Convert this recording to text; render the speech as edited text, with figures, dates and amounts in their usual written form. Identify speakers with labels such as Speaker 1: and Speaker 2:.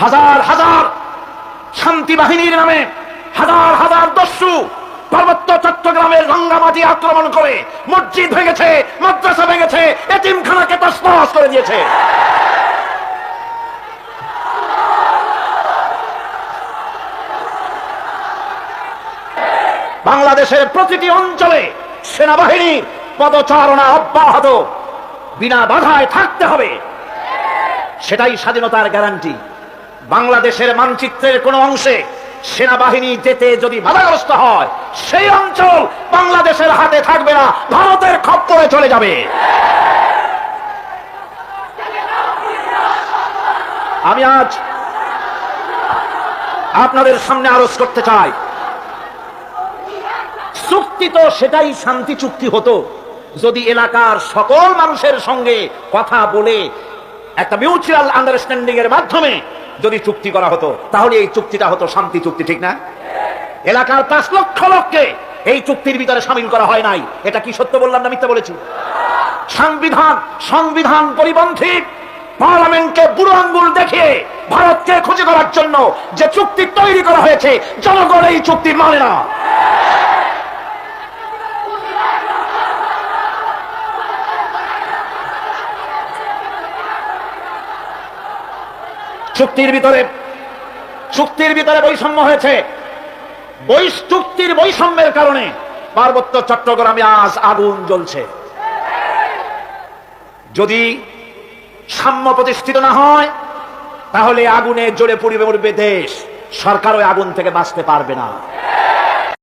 Speaker 1: হাজার হাজার শান্তি বাহিনীর নামে হাজার হাজার দস্যু পার্বত্য চট্টগ্রামের রাঙ্গামাটি আক্রমণ করে মসজিদ ভেঙেছে, মাদ্রাসা ভেঙেছে, এতিমখানাকে তছনছ করে দিয়েছে। বাংলাদেশের প্রতিটি অঞ্চলে সেনাবাহিনীর পদচারণা অব্যাহত বিনা বাধায় থাকতে হবে, সেটাই স্বাধীনতার গ্যারান্টি। বাংলাদেশের মানচিত্রের কোন অংশে সেনাবাহিনী যেতে যদি বাধাগ্রস্ত হয়, সেই অঞ্চল বাংলাদেশের হাতে থাকবে না, ভারতের খপ্পরে চলে যাবে। আমি আজ আপনাদের সামনে আরজ করতে চাই, চুক্তি তো সেটাই শান্তি চুক্তি হতো যদি এলাকার সকল মানুষের সঙ্গে কথা বলে একটা মিউচুয়াল আন্ডারস্ট্যান্ডিং এর মাধ্যমে যদি চুক্তি করা হতো, তাহলে এই চুক্তিটা হতো শান্তি চুক্তি, ঠিক না? এলাকার 5 লক্ষ লোককে এই চুক্তির ভিতরে শামিল করা হয় নাই। এটা কি সত্য বললাম না মিথ্যা বলেছি? সংবিধান পরিপন্থী পার্লামেন্টকে বুড়ো আঙ্গুল দেখিয়ে ভারতকে খুঁজে করার জন্য যে চুক্তি তৈরি করা হয়েছে, জনগণ এই চুক্তি মানে না। চুক্তির ভিতরে বৈষম্য হয়েছে। চুক্তির বৈষম্যের কারণে পার্বত্য চট্টগ্রামে আজ আগুন জ্বলছে। যদি সাম্য প্রতিষ্ঠিত না হয়, তাহলে আগুনে জ্বলে পুড়বে দেশ, সরকার ওই আগুন থেকে বাঁচতে পারবে না।